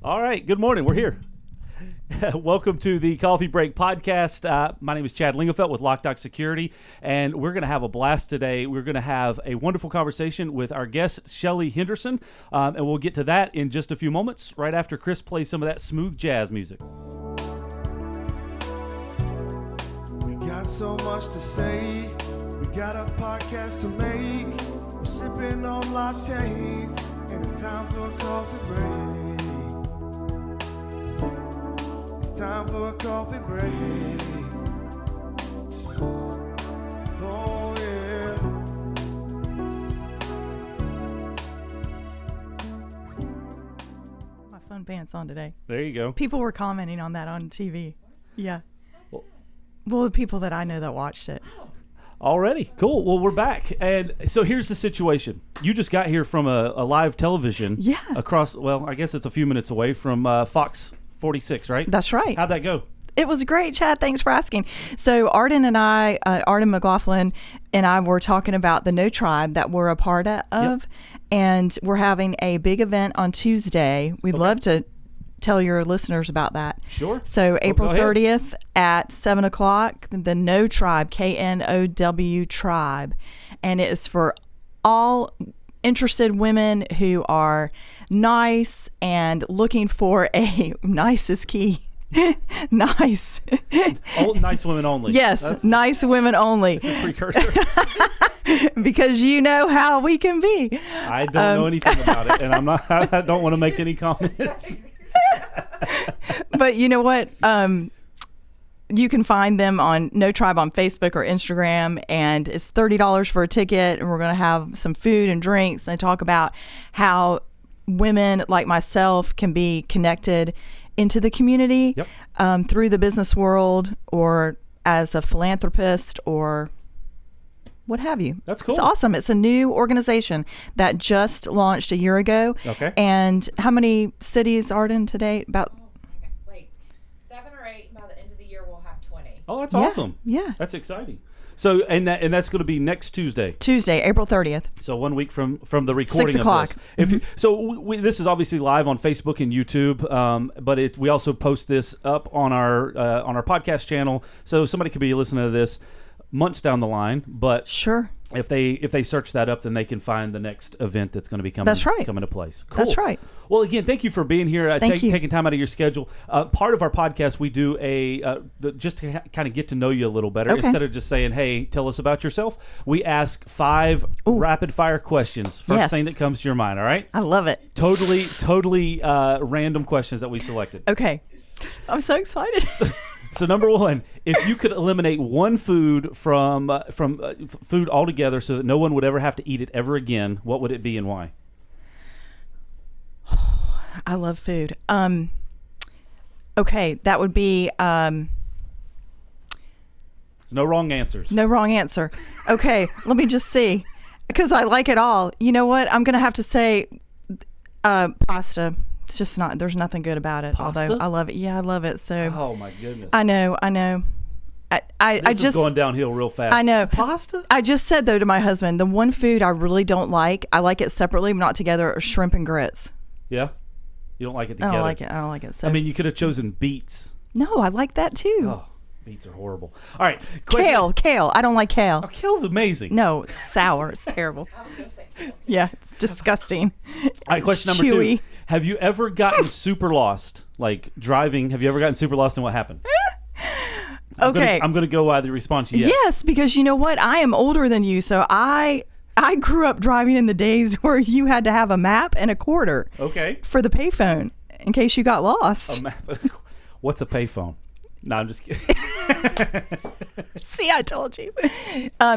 All right. Good morning. We're here. Welcome to the Coffee Break Podcast. My name is Chad Lingelfeld with Loc-Doc Security, and we're going to have a blast today. We're going to have a wonderful conversation with our guest, Shelly Henderson, and we'll get to that in just a few moments, right after Chris plays some of that smooth jazz music. We got so much to say. We got a podcast to make. We're sipping on lattes, and it's time for a coffee break. Time for a coffee break. Oh, yeah. My fun pants on today. There you go. People were commenting on that on TV. Yeah. Well, the people that I know that watched it. Already. Cool. Well, we're back. And so here's the situation. You just got here from a live television. Yeah. Across, well, I guess it's a few minutes away from Fox 46, right? That's right. How'd that go? It was great, Chad. Thanks for asking. So Arden McLaughlin and I were talking about the No Tribe that we're a part of. Yep. And we're having a big event on Tuesday. We'd love to tell your listeners about that. Sure. So April 30th at 7 o'clock, the No Tribe, KNOW Tribe. And it is for all interested women who are nice and looking for a nice is key. Nice. Nice women only. Yes, nice women only. It's a precursor. Because you know how we can be. I don't know anything about it, and I don't want to make any comments. But you know what? You can find them on No Tribe on Facebook or Instagram, and it's $30 for a ticket, and we're going to have some food and drinks and talk about how women like myself can be connected into the community through the business world or as a philanthropist or what have you. That's cool. It's awesome. It's a new organization that just launched a year ago. Okay. And how many cities, Arden, to date? About 7 or 8. By the end of the year, we'll have 20. Oh, that's awesome. Yeah. That's exciting. So, and that's going to be next Tuesday. Tuesday, April 30th. So 1 week from the recording 6 o'clock. of this. This is obviously live on Facebook and YouTube, but we also post this up on our podcast channel, so somebody could be listening to this months down the line. But Sure. if they search that up, then they can find the next event that's going to be coming. That's right. Coming to place. Cool. That's right. Well, again, thank you for being here. Thank you. Taking time out of your schedule. Part of our podcast, we do just to kind of get to know you a little better. Okay. Instead of just saying, "Hey, tell us about yourself," we ask 5 rapid fire questions. First thing that comes to your mind. All right. I love it. Totally random questions that we selected. Okay. I'm so excited. So number 1, if you could eliminate one food from food altogether, so that no one would ever have to eat it ever again, what would it be and why? I love food. Okay, that would be There's no wrong answers. no wrong answer. Okay, let me just see, because I like it all. You know what? I'm gonna have to say pasta. It's just not. There's nothing good about it. Pasta? Although I love it. Yeah, I love it. So Oh my goodness. I know. I This is just going downhill real fast. I know. Pasta? I just said though to my husband, the one food I really don't like. I like it separately, but not together. Are shrimp and grits. Yeah. You don't like it I together? don't like it. I don't like it. So I mean, you could have chosen beets. no, I like that too. Oh, beets are horrible. All right. Kale. I don't like kale. Oh, kale's amazing. No, it's sour. It's terrible. I was going to say, Yeah, it's disgusting. All right, question number Chewy. 2. Have you ever gotten super lost? Like driving, have you ever gotten super lost and what happened? Okay. I'm going to go by the response yes. Yes, because you know what? I am older than you, so I grew up driving in the days where you had to have a map and a quarter Okay. for the payphone in case you got lost. A map. What's a payphone? No, I'm just kidding. See, I told you.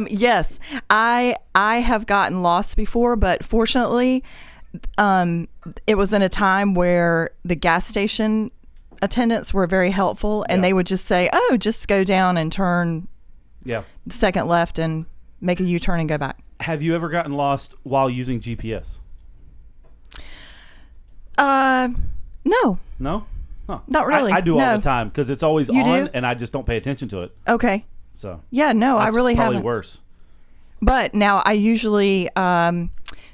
Yes, I have gotten lost before, but fortunately, it was in a time where the gas station attendants were very helpful, and they would just say, "Oh, just go down and turn second left and make a U-turn and go back." Have you ever gotten lost while using GPS? No. No? Huh. Not really. I do all No. the time because it's always You on do? and I just don't pay attention to it. Okay. So Yeah, no, I that's really probably haven't. worse. But now I usually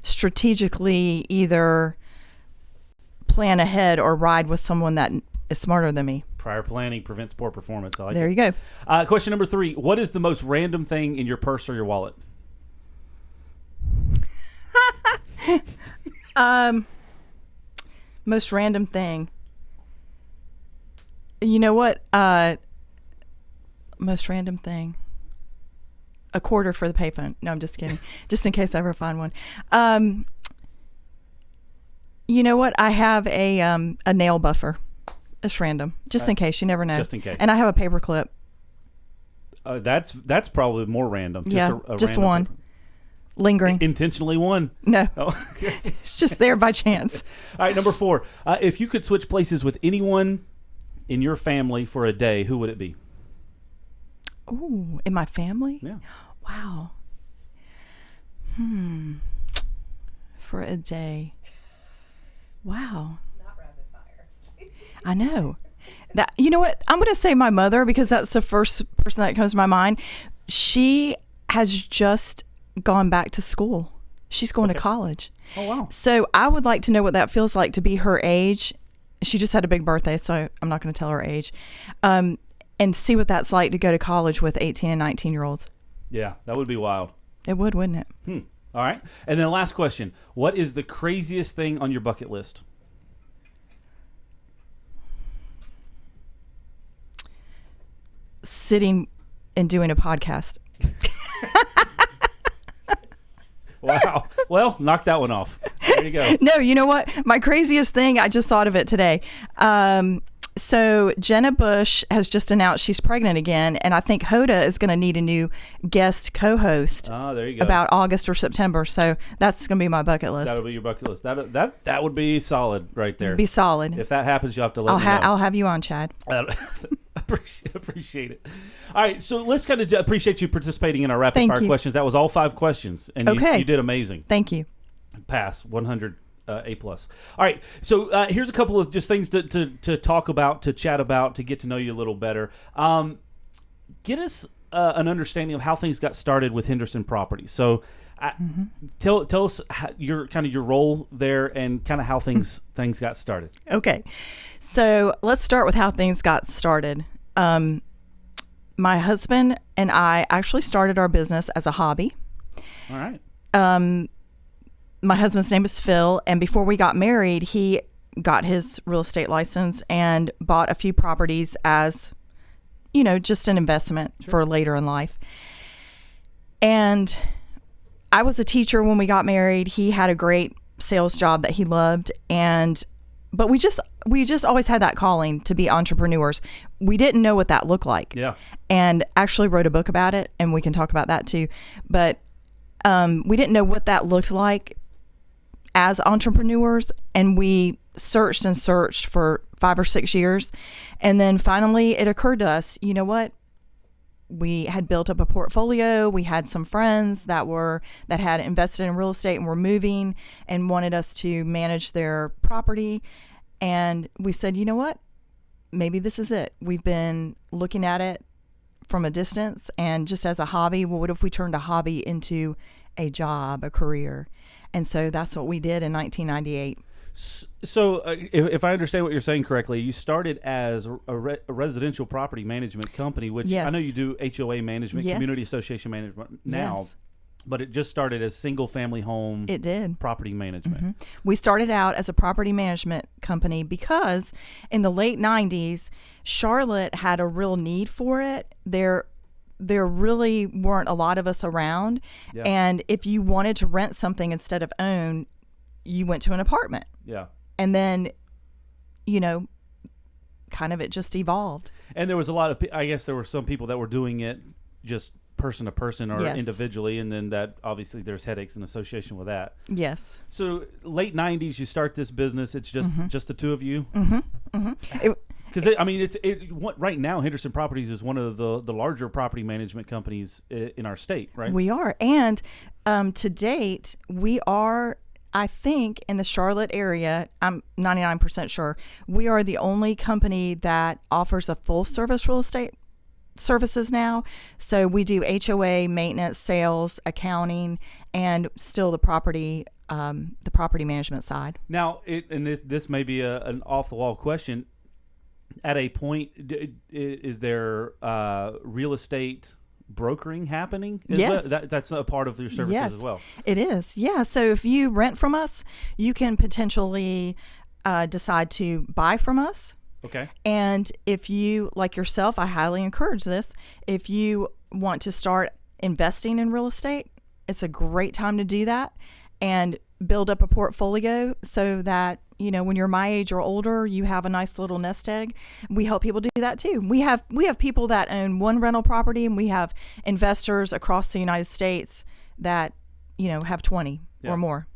strategically either plan ahead or ride with someone that is smarter than me. Prior planning prevents poor performance. I like There it. you go. Question number 3. What is the most random thing in your purse or your wallet? Most random thing. You know what? Most random thing. A quarter for the payphone. No, I'm just kidding. Just in case I ever find one. You know what? I have a nail buffer. It's random. Just in case. You never know. Just in case. And I have a paper clip. That's probably more random. Just Yeah, a just random one. Lingering. Intentionally one. No. Oh. It's just there by chance. All right, number 4. If you could switch places with anyone in your family for a day, who would it be? Ooh, in my family? Yeah. Wow. For a day. Wow. Not rapid fire. I know. That, you know what? I'm going to say my mother because that's the first person that comes to my mind. She has just gone back to school. She's going to college. Oh, wow. So I would like to know what that feels like to be her age. She just had a big birthday, so I'm not going to tell her age. And see what that's like to go to college with 18 and 19-year-olds. Yeah, that would be wild. It would, wouldn't it? All right. And then last question. What is the craziest thing on your bucket list? Sitting and doing a podcast. Wow. Well, knock that one off. There you go. No, you know what? My craziest thing, I just thought of it today. So Jenna Bush has just announced she's pregnant again, and I think Hoda is going to need a new guest co-host Oh, there you go. about August or September. So that's going to be my bucket list. That'll be your bucket list. That would be solid right there. Be solid. If that happens, you'll have to let I'll me know. I'll have you on, Chad. Appreciate it. All right, so let's kind of appreciate you participating in our rapid Thank fire you. questions. That was all 5 questions, and Okay. you did amazing. Thank you. Pass 100 A+. All right, so here's a couple of just things to talk about, to chat about, to get to know you a little better. Get us an understanding of how things got started with Henderson Properties. So tell us your role there and kind of how things got started. Okay. So let's start with how things got started. My husband and I actually started our business as a hobby. All right. My husband's name is Phil, and before we got married, he got his real estate license and bought a few properties as, just an investment for later in life. And I was a teacher when we got married. He had a great sales job that he loved, but we just always had that calling to be entrepreneurs. We didn't know what that looked like. Yeah. And actually wrote a book about it, and we can talk about that too. But we didn't know what that looked like as entrepreneurs, and we searched and searched for 5 or 6 years. And then finally it occurred to us, you know what? We had built up a portfolio. We had some friends that had invested in real estate and were moving and wanted us to manage their property. And we said, you know what? Maybe this is it. We've been looking at it from a distance and just as a hobby. Well, what if we turned a hobby into a job, a career? And so that's what we did in 1998. So if I understand what you're saying correctly, you started as a residential property management company, which Yes. I know you do HOA management, Yes. community association management now, Yes. but it just started as single family home It did. property management. We started out as a property management company because in the late 90s, Charlotte had a real need for it. There really weren't a lot of us around. Yeah. And if you wanted to rent something instead of own, you went to an apartment. Yeah. And then, kind of it just evolved. And there was a lot of, I guess there were some people that were doing it just person to person or Yes. individually. And then that obviously there's headaches in association with that. Yes. So late 90s, you start this business. It's just the two of you. It- Because right now, Henderson Properties is one of the larger property management companies in our state, right? We are. And to date, we are, I think, in the Charlotte area, I'm 99% sure, we are the only company that offers a full service real estate services now. So we do HOA, maintenance, sales, accounting, and still the property the property management side. Now, this may be an off-the-wall question. At a point, is there real estate brokering happening? Yes. That's a part of your services as well. It is. Yeah. So if you rent from us, you can potentially decide to buy from us. Okay. And if you, like yourself, I highly encourage this. If you want to start investing in real estate, it's a great time to do that and build up a portfolio so that, when you're my age or older, you have a nice little nest egg. We help people do that too. We have people that own one rental property, and we have investors across the United States that, have 20 or more.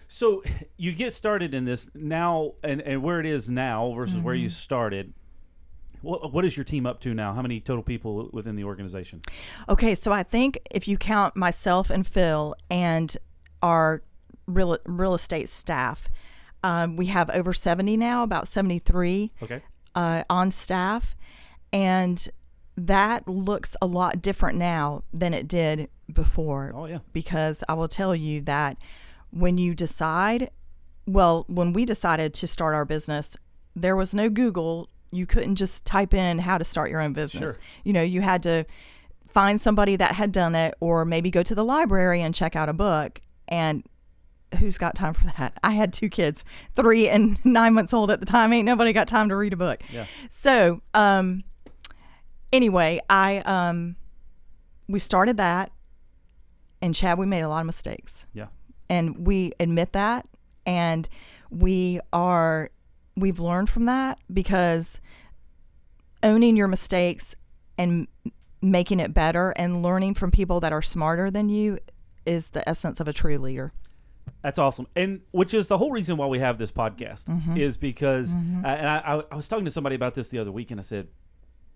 So you get started in this now, and where it is now versus where you started. What is your team up to now? How many total people within the organization? Okay, so I think if you count myself and Phil and our real estate staff, we have over 70 now, about 73 on staff. And that looks a lot different now than it did before. Oh, yeah. Because I will tell you that when we decided to start our business, there was no Google. You couldn't just type in how to start your own business. Sure. You had to find somebody that had done it, or maybe go to the library and check out a book. And who's got time for that? I had 2 kids, 3 and 9 months old at the time. Ain't nobody got time to read a book. Yeah. So, anyway, we started that, and Chad, we made a lot of mistakes. Yeah. And we admit that, and we've learned from that, because owning your mistakes and making it better and learning from people that are smarter than you is the essence of a true leader. That's awesome. And which is the whole reason why we have this podcast is because, and I was talking to somebody about this the other week, and I said,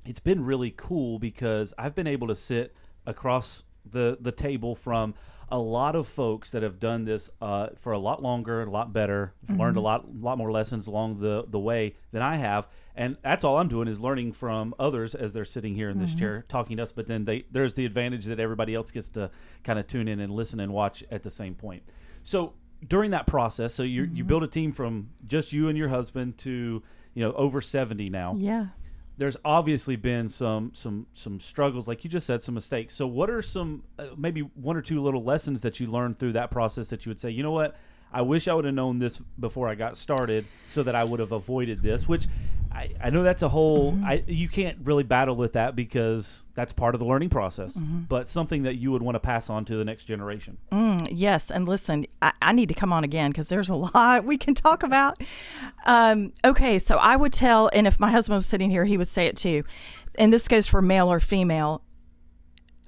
it's been really cool because I've been able to sit across the table from a lot of folks that have done this for a lot longer, a lot better, learned a lot more lessons along the way than I have. And that's all I'm doing is learning from others as they're sitting here in this chair talking to us. But then there's the advantage that everybody else gets to kind of tune in and listen and watch at the same point. So during that process, so you build a team from just you and your husband to over 70 now. Yeah. There's obviously been some struggles, like you just said, some mistakes. So what are some maybe 1 or 2 little lessons that you learned through that process that you would say, you know what, I wish I would have known this before I got started so that I would have avoided this, which I know that's a whole, you can't really battle with that because that's part of the learning process, but something that you would want to pass on to the next generation. Yes. And listen, I need to come on again because there's a lot we can talk about. Okay. So I would tell, and if my husband was sitting here, he would say it too. And this goes for male or female.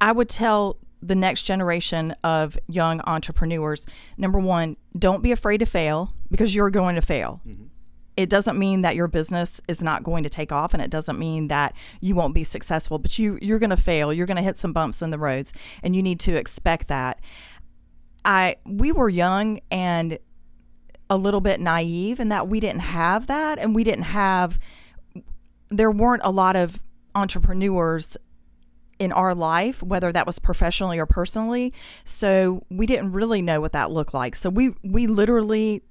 I would tell the next generation of young entrepreneurs, number 1, don't be afraid to fail, because you're going to fail. It doesn't mean that your business is not going to take off, and it doesn't mean that you won't be successful, but you're going to fail. You're going to hit some bumps in the roads, and you need to expect that. We were young and a little bit naive in that we didn't have that, and there weren't a lot of entrepreneurs in our life, whether that was professionally or personally. So we didn't really know what that looked like. So we literally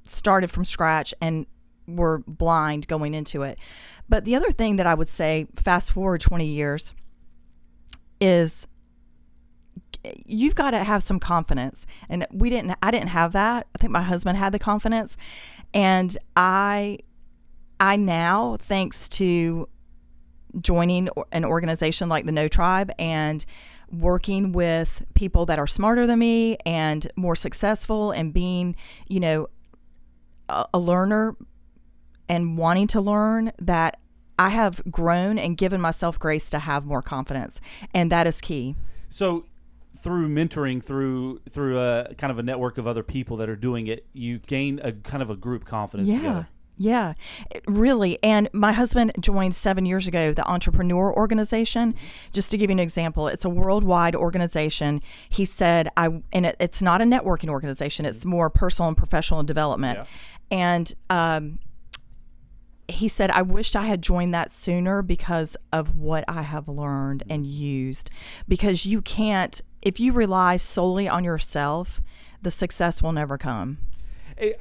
started from scratch and were blind going into it. But the other thing that I would say, fast forward 20 years, is you've got to have some confidence. And I didn't have that. I think my husband had the confidence. And I now, thanks to joining an organization like the No Tribe and working with people that are smarter than me and more successful, and being, a learner and wanting to learn, that I have grown and given myself grace to have more confidence. And that is key. So through mentoring, through a kind of a network of other people that are doing it, you gain a kind of a group confidence together. Yeah, really. And my husband joined 7 years ago the Entrepreneur Organization. Just to give you an example, it's a worldwide organization. He said, it's not a networking organization. It's more personal and professional development. Yeah. And he said, I wished I had joined that sooner because of what I have learned and used. Because you can't, if you rely solely on yourself, the success will never come.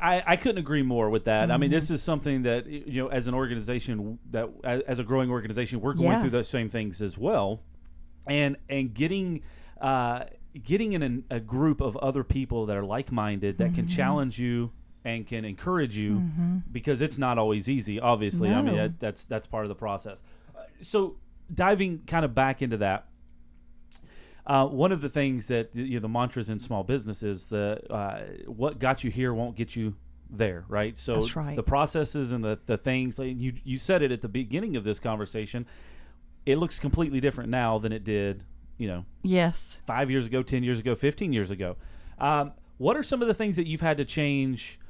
I couldn't agree more with that. I mean, this is something that, as an organization, that as a growing organization, we're going through those same things as well, and getting in a group of other people that are like-minded that can challenge you and can encourage you, because it's not always easy. Obviously, No. I mean that's part of the process. So diving kind of back into that. One of the things that the mantras in small business is what got you here won't get you there, right? So That's right. the processes and the things, like you said it at the beginning of this conversation, it looks completely different now than it did, Yes. 5 years ago, 10 years ago, 15 years ago. What are some of the things that you've had to change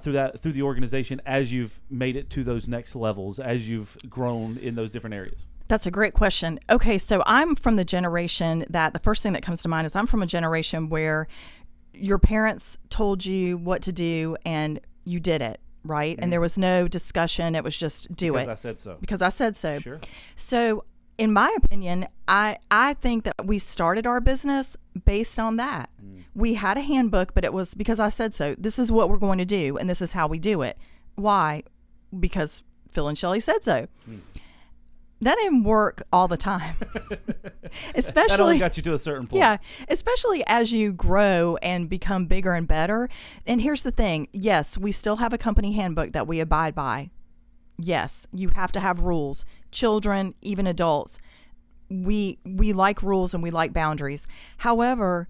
through the organization as you've made it to those next levels, as you've grown in those different areas? That's a great question. Okay, so I'm from the generation that the first thing that comes to mind is I'm from a generation where your parents told you what to do and you did it, right? And there was no discussion. It was just do it. Because I said so. Because I said so. Sure. So in my opinion, I think that we started our business based on that. We had a handbook, but it was because I said so. This is what we're going to do, and this is how we do it. Why? Because Phil and Shelly said so. That didn't work all the time. Especially that only got you to a certain point. Yeah, especially as you grow and become bigger and better. And here's the thing. Yes, we still have a company handbook that we abide by. Yes, you have to have rules. Children, even adults, we like rules and we like boundaries. However,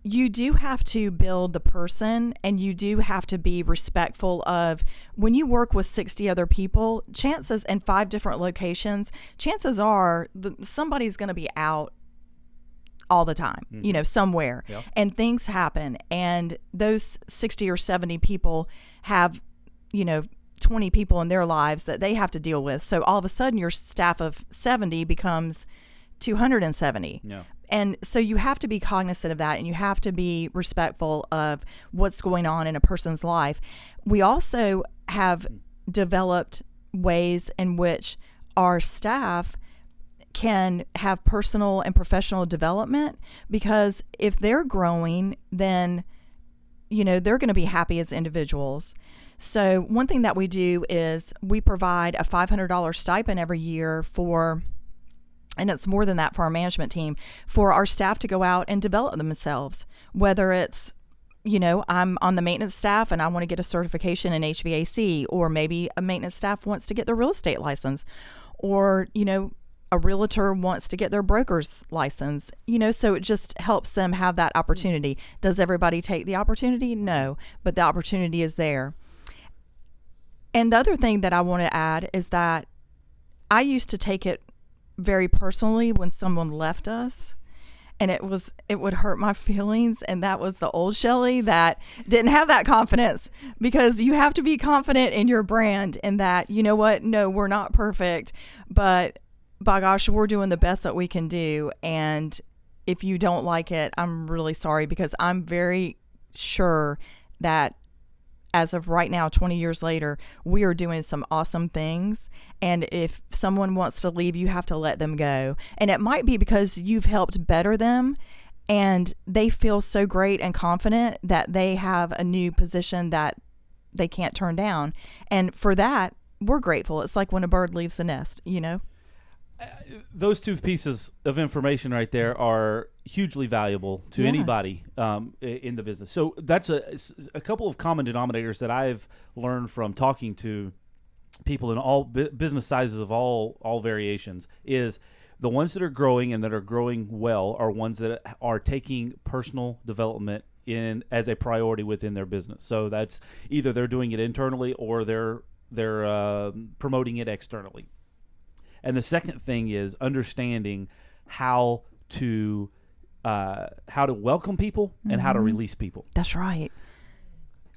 you do have to build the person, and you do have to be respectful of when you work with 60 other people, chances in 5 different locations, chances are somebody's going to be out all the time, somewhere. Yep. And things happen. And those 60 or 70 people have, 20 people in their lives that they have to deal with. So all of a sudden your staff of 70 becomes 270. Yeah. And so you have to be cognizant of that, and you have to be respectful of what's going on in a person's life. We also have developed ways in which our staff can have personal and professional development, because if they're growing, then, they're going to be happy as individuals. So one thing that we do is we provide a $500 stipend every year and it's more than that for our management team, for our staff to go out and develop themselves. Whether it's, I'm on the maintenance staff and I want to get a certification in HVAC, or maybe a maintenance staff wants to get their real estate license, or, a realtor wants to get their broker's license, so it just helps them have that opportunity. Does everybody take the opportunity? No, but the opportunity is there. And the other thing that I want to add is that I used to take it very personally when someone left us, and it would hurt my feelings. And that was the old Shelly that didn't have that confidence, because you have to be confident in your brand, and that, no, we're not perfect, but by gosh, we're doing the best that we can do. And if you don't like it, I'm really sorry, because I'm very sure that as of right now, 20 years later, we are doing some awesome things. And if someone wants to leave, you have to let them go. And it might be because you've helped better them, and they feel so great and confident that they have a new position that they can't turn down. And for that, we're grateful. It's like when a bird leaves the nest, Those two pieces of information right there are hugely valuable to anybody in the business. So that's a couple of common denominators that I've learned from talking to people in all business sizes of all variations, is the ones that are growing and that are growing well are ones that are taking personal development in as a priority within their business. So that's either they're doing it internally or they're promoting it externally. And the second thing is understanding how to welcome people and how to release people. That's right.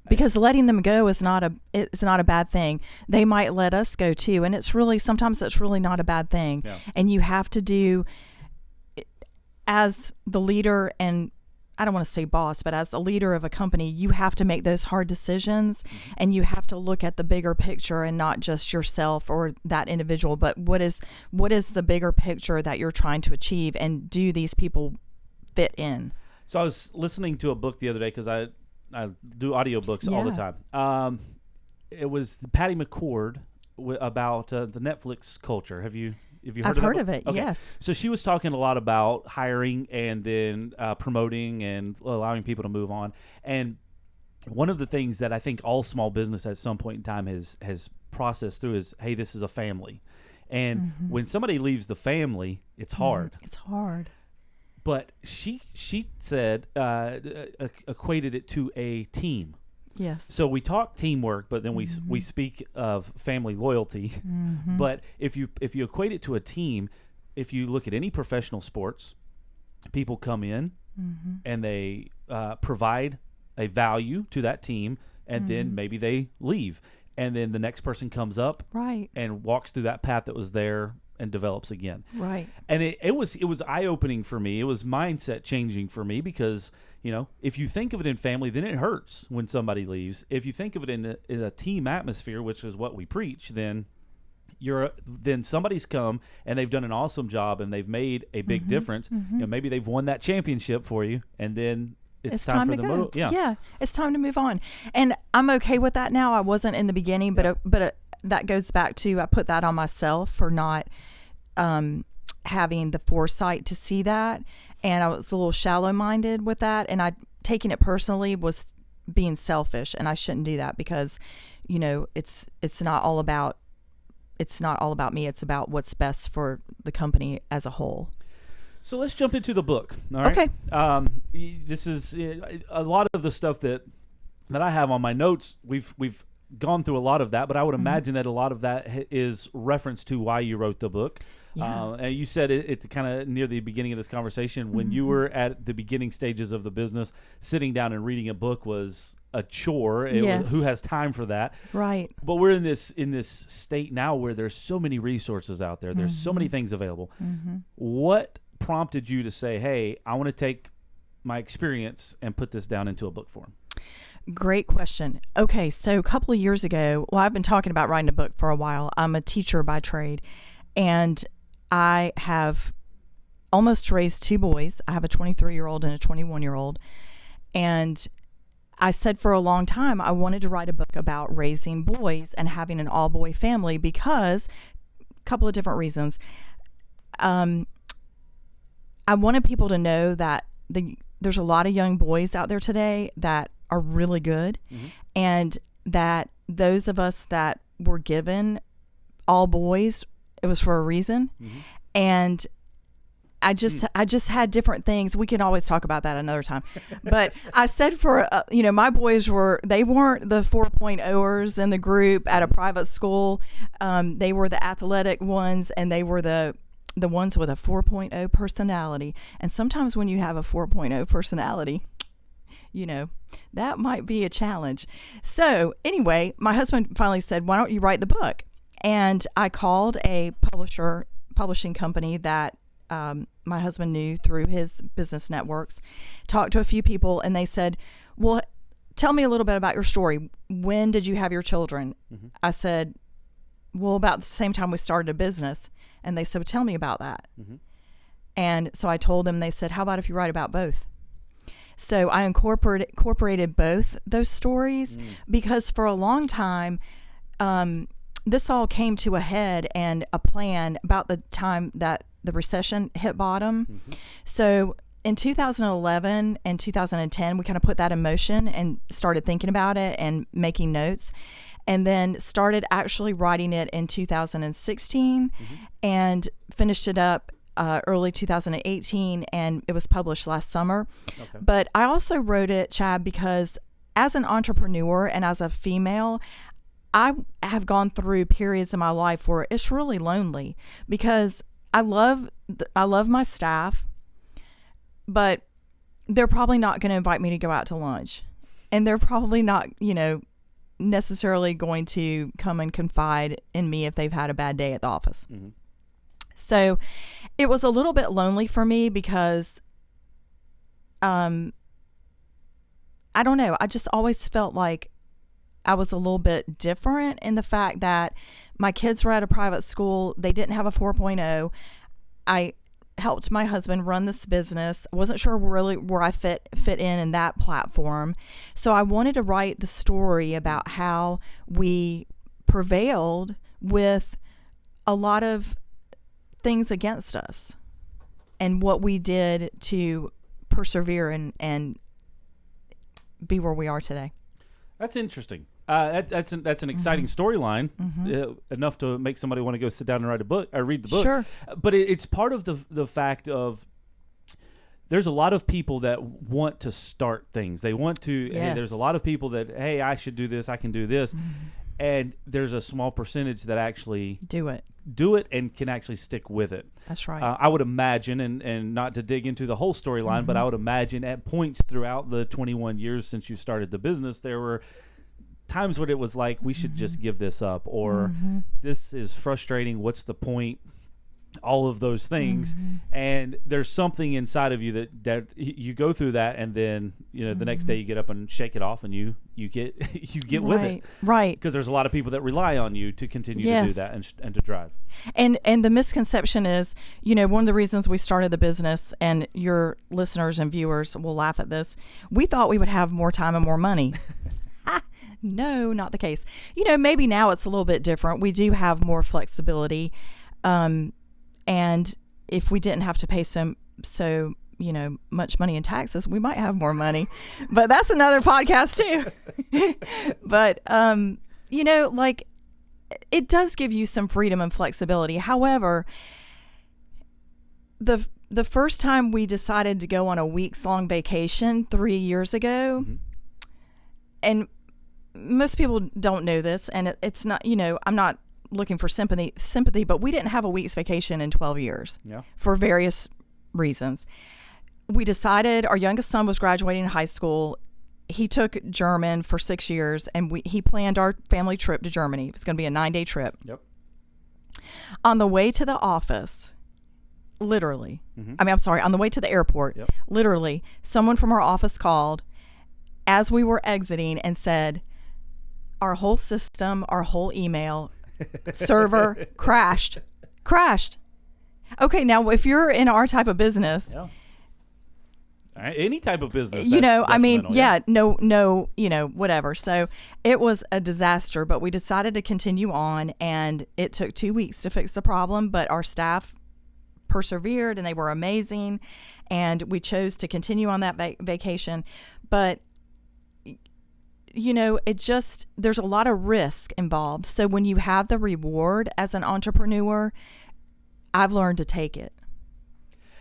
Because letting them go is not a bad thing. They might let us go too, and sometimes it's really not a bad thing. Yeah. And you have to do, as the leader, and I don't want to say boss, but as the leader of a company, you have to make those hard decisions, and you have to look at the bigger picture and not just yourself or that individual, but what is the bigger picture that you're trying to achieve, and do these people fit in? So I was listening to a book the other day because I do audiobooks all the time. It was Patty McCord about the Netflix culture. Have you heard I've of heard that? of it, Okay. yes. So she was talking a lot about hiring and then promoting and allowing people to move on. And one of the things that I think all small business at some point in time has processed through is, hey, this is a family. And when somebody leaves the family, it's hard. It's hard. But she said, equated it to a team. Yes. So we talk teamwork, but then we speak of family loyalty. But if you equate it to a team, if you look at any professional sports, people come in and they provide a value to that team, and then maybe they leave, and then the next person comes up and walks through that path that was there and develops again. Right. And it was eye-opening for me. It was mindset changing for me because, if you think of it in family, then it hurts when somebody leaves. If you think of it in a team atmosphere, which is what we preach, then somebody's come and they've done an awesome job and they've made a big difference. Maybe they've won that championship for you, and then it's time for to them. go. Yeah, it's time to move on. And I'm okay with that now. I wasn't in the beginning, but that goes back to, I put that on myself for not having the foresight to see that. And I was a little shallow-minded with that. And taking it personally was being selfish. And I shouldn't do that because, it's not all about me. It's about what's best for the company as a whole. So let's jump into the book. All right. Okay. This is a lot of the stuff that I have on my notes. We've gone through a lot of that, but I would imagine that a lot of that is reference to why you wrote the book. Yeah. And you said it kind of near the beginning of this conversation, when you were at the beginning stages of the business, sitting down and reading a book was a chore. Who has time for that? Right. But we're in this state now where there's so many resources out there. There's so many things available. What prompted you to say, hey, I want to take my experience and put this down into a book form? Great question. Okay, so a couple of years ago, I've been talking about writing a book for a while. I'm a teacher by trade, and I have almost raised two boys. I have a 23-year-old and a 21-year-old, and I said for a long time I wanted to write a book about raising boys and having an all-boy family because a couple of different reasons. I wanted people to know that there's a lot of young boys out there today that are really good, and that those of us that were given all boys, it was for a reason. And I just had different things. We can always talk about that another time. But I said my boys weren't the 4.0ers in the group at a private school. They were the athletic ones, and they were the ones with a 4.0 personality. And sometimes when you have a 4.0 personality, that might be a challenge. So anyway, my husband finally said, why don't you write the book? And I called a publishing company that my husband knew through his business networks, talked to a few people, and they said, well, tell me a little bit about your story. When did you have your children? I said, well, about the same time we started a business. And they said, well, tell me about that. And so I told them. They said, how about if you write about both? So I incorporated both those stories because for a long time, this all came to a head and a plan about the time that the recession hit bottom. So in 2011 and 2010, we kind of put that in motion and started thinking about it and making notes, and then started actually writing it in 2016 and finished it up early 2018, and it was published last summer. But I also wrote it, Chad, because as an entrepreneur and as a female, I have gone through periods in my life where it's really lonely because I love my staff, but they're probably not going to invite me to go out to lunch, and they're probably not, necessarily going to come and confide in me if they've had a bad day at the office. So it was a little bit lonely for me because I don't know, I just always felt like I was a little bit different in the fact that my kids were at a private school. They didn't have a 4.0. helped my husband run this business. I wasn't sure really where I fit in that platform. So I wanted to write the story about how we prevailed with a lot of things against us and what we did to persevere and be where we are today. That's interesting. That's an exciting storyline, enough to make somebody want to go sit down and write a book or read the book. Sure. But it's part of the fact of there's a lot of people that want to start things. They want to. Hey, there's a lot of people that, hey, I should do this. I can do this. And there's a small percentage that actually do it and can actually stick with it. That's right. I would imagine, and not to dig into the whole storyline, but I would imagine at points throughout the 21 years since you started the business, there were times when it was like, we should just give this up, or this is frustrating. What's the point? All of those things. And there's something inside of you that you go through that, and then the next day you get up and shake it off, and you get with it, right? Because there's a lot of people that rely on you to continue to do that and to drive. And the misconception is, one of the reasons we started the business, and your listeners and viewers will laugh at this, we thought we would have more time and more money. No, not the case. Maybe now it's a little bit different. We do have more flexibility. And if we didn't have to pay so much money in taxes, we might have more money. But that's another podcast too. But it does give you some freedom and flexibility. However, the first time we decided to go on a weeks-long vacation 3 years ago, and most people don't know this, and it's not, I'm not looking for sympathy, but we didn't have a week's vacation in 12 years for various reasons. We decided, our youngest son was graduating high school. He took German for 6 years, and he planned our family trip to Germany. It was going to be a 9-day trip. Yep. On the way to the office, literally, on the way to the airport, literally, someone from our office called as we were exiting and said, our whole system, our whole email server crashed. Okay, now if you're in our type of business, any type of business, whatever. So it was a disaster, but we decided to continue on, and it took 2 weeks to fix the problem, but our staff persevered, and they were amazing, and we chose to continue on that vacation. But there's a lot of risk involved. So when you have the reward as an entrepreneur, I've learned to take it.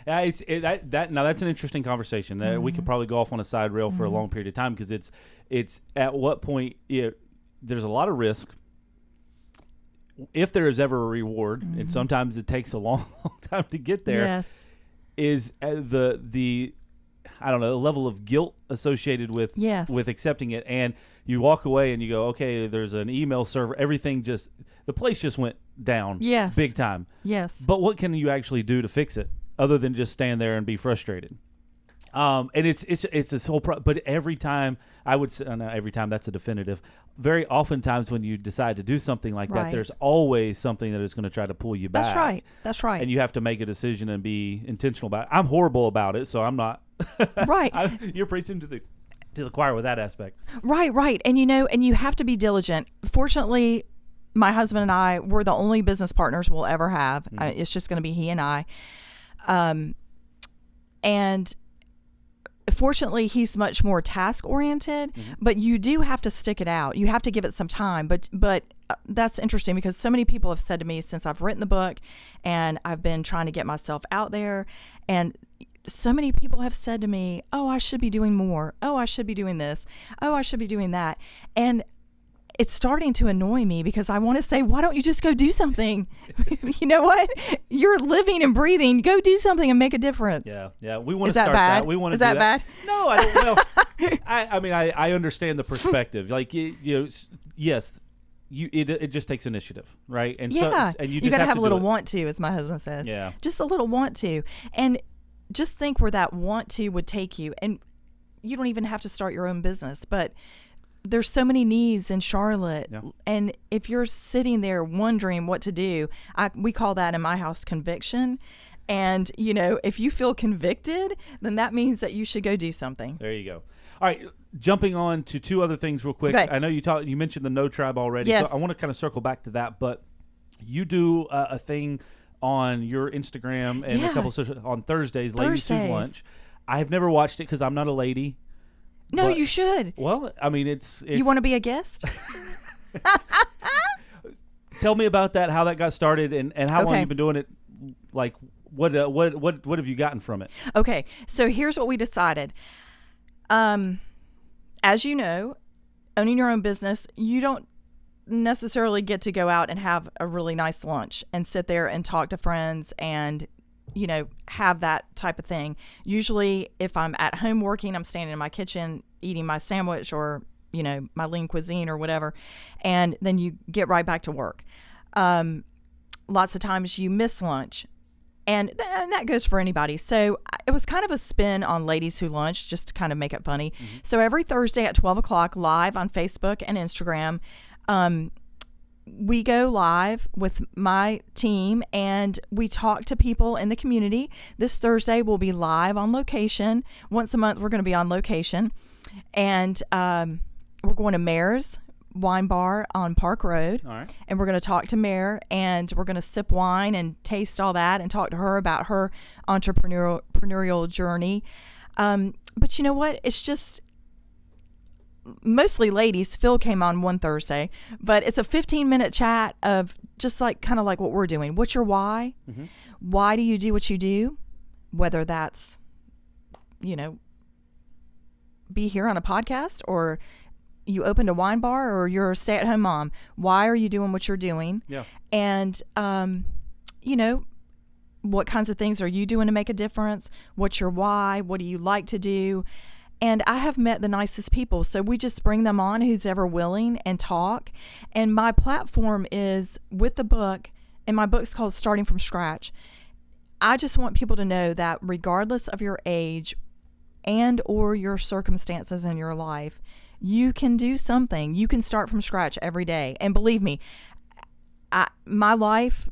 Now that's an interesting conversation. We could probably go off on a side rail for a long period of time, because it's at what point there's a lot of risk. If there is ever a reward, and sometimes it takes a long time to get there, is the I don't know, the level of guilt associated with accepting it. And you walk away and you go, okay, there's an email server. Everything the place just went down big time. Yes. But what can you actually do to fix it other than just stand there and be frustrated? And it's this whole but every time, I would say, no, every time, that's a definitive. Very oftentimes when you decide to do something like that, there's always something that is going to try to pull you back. That's right. And you have to make a decision and be intentional about it. I'm horrible about it, so I'm not. Right. You're preaching to the choir with that aspect. Right. And you have to be diligent. Fortunately, my husband and I, we're the only business partners we'll ever have. It's just going to be he and I. And fortunately, he's much more task oriented, but you do have to stick it out. You have to give it some time. But that's interesting, because so many people have said to me since I've written the book, and I've been trying to get myself out there, and so many people have said to me, oh, I should be doing more. Oh, I should be doing this. Oh, I should be doing that. And it's starting to annoy me, because I want to say, why don't you just go do something? You know what? You're living and breathing. Go do something and make a difference. Yeah. We want to start that. We want to do that. Is that bad? No, I don't know. I mean, I understand the perspective. Like, yes, it just takes initiative, right? And and you got to have a little want to, as my husband says. Yeah. Just a little want to. And just think where that want to would take you. And you don't even have to start your own business, but there's so many needs in Charlotte. Yeah. And if you're sitting there wondering what to do, we call that in my house conviction. And, if you feel convicted, then that means that you should go do something. There you go. All right, jumping on to two other things real quick. Okay. I know you mentioned the No Tribe already, Yes. so I want to kind of circle back to that. But you do a thing on your Instagram and a couple on Thursdays, Ladies Who Lunch. I have never watched it because I'm not a lady. No, but- you should. Well, I mean, it's You want to be a guest? Tell me about that, how that got started, and how long Okay. you've been doing it. Like, what have you gotten from it? Okay, so here's what we decided. As you know, owning your own business, you don't necessarily get to go out and have a really nice lunch and sit there and talk to friends and, have that type of thing. Usually, if I'm at home working, I'm standing in my kitchen eating my sandwich or, my lean cuisine or whatever, and then you get right back to work. Lots of times you miss lunch. And that goes for anybody. So it was kind of a spin on Ladies Who Lunch, just to kind of make it funny. Mm-hmm. So every Thursday at 12 o'clock, live on Facebook and Instagram, we go live with my team and we talk to people in the community. This Thursday, we'll be live on location. Once a month, we're going to be on location. And we're going to Mayor's Wine Bar on Park Road. All right. And we're going to talk to Mare and we're going to sip wine and taste all that and talk to her about her entrepreneurial journey. But you know what? It's just mostly ladies. Phil came on one Thursday, but it's a 15-minute chat of just kind of like what we're doing. What's your why? Mm-hmm. Why do you do what you do? Whether that's, be here on a podcast or you opened a wine bar or you're a stay-at-home mom. Why are you doing what you're doing? Yeah. And, what kinds of things are you doing to make a difference? What's your why? What do you like to do? And I have met the nicest people. So we just bring them on who's ever willing and talk. And my platform is with the book, and my book's called Starting From Scratch. I just want people to know that regardless of your age and or your circumstances in your life, you can do something. You can start from scratch every day. And believe me, my life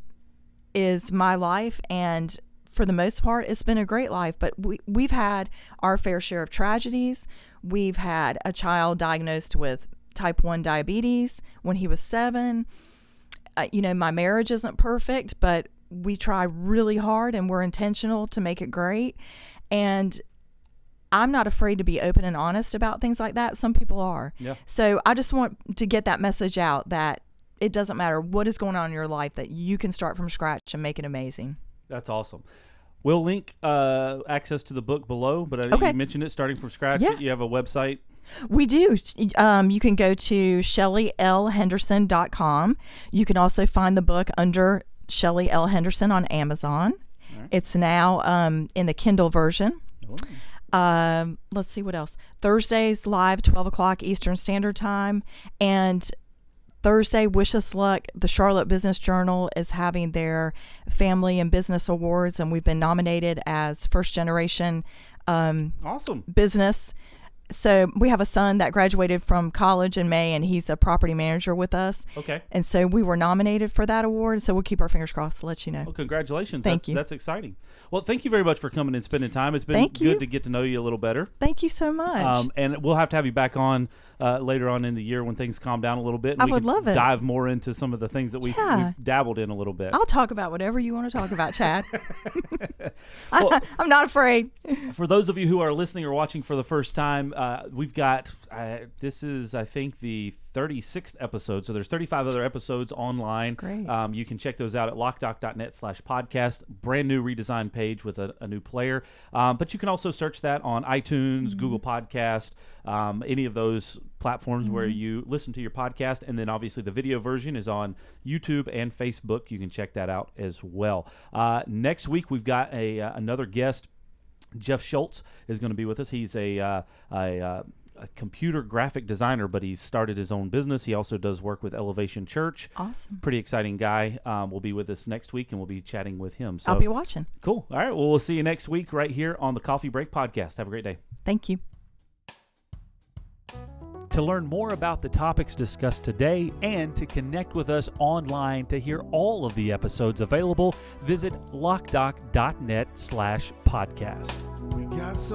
is my life. And for the most part, it's been a great life. But we've had our fair share of tragedies. We've had a child diagnosed with type 1 diabetes when he was 7. My marriage isn't perfect, but we try really hard and we're intentional to make it great. And I'm not afraid to be open and honest about things like that. Some people are. Yeah. So I just want to get that message out that it doesn't matter what is going on in your life, that you can start from scratch and make it amazing. That's awesome. We'll link access to the book below, but Okay. you mentioned it, Starting From Scratch. Yeah. You have a website. We do. You can go to ShellyLHenderson.com. You can also find the book under Shelly L. Henderson on Amazon. Right. It's now in the Kindle version. Oh. Let's see what else. Thursdays live 12 o'clock Eastern Standard Time. And Thursday, wish us luck. The Charlotte Business Journal is having their Family and Business Awards, and we've been nominated as first generation awesome business. So we have a son that graduated from college in May, and he's a property manager with us. Okay. And so we were nominated for that award. So we'll keep our fingers crossed to let you know. Well, congratulations. Thank you. That's exciting. Well, thank you very much for coming and spending time. It's been Thank you. good to get to know you a little better. Thank you so much. And we'll have to have you back on later on in the year when things calm down a little bit. And I we would can love it. dive more into some of the things that we've dabbled in a little bit. I'll talk about whatever you want to talk about, Chad. Well, I'm not afraid. For those of you who are listening or watching for the first time, we've got, this is, I think, the 36th episode. So there's 35 other episodes online. Great. You can check those out at Loc-Doc.net/podcast. Brand new redesigned page with a new player. But you can also search that on iTunes, Google Podcast, any of those platforms where you listen to your podcast. And then obviously the video version is on YouTube and Facebook. You can check that out as well. Next week, we've got another guest. Jeff Schultz is going to be with us. He's a computer graphic designer, but he's started his own business. He also does work with Elevation Church. Awesome. Pretty exciting guy. Will be with us next week, and we'll be chatting with him. So, I'll be watching. Cool. All right. Well, we'll see you next week right here on the Coffee Break Podcast. Have a great day. Thank you. To learn more about the topics discussed today and to connect with us online to hear all of the episodes available, visit Loc-Doc.net/podcast.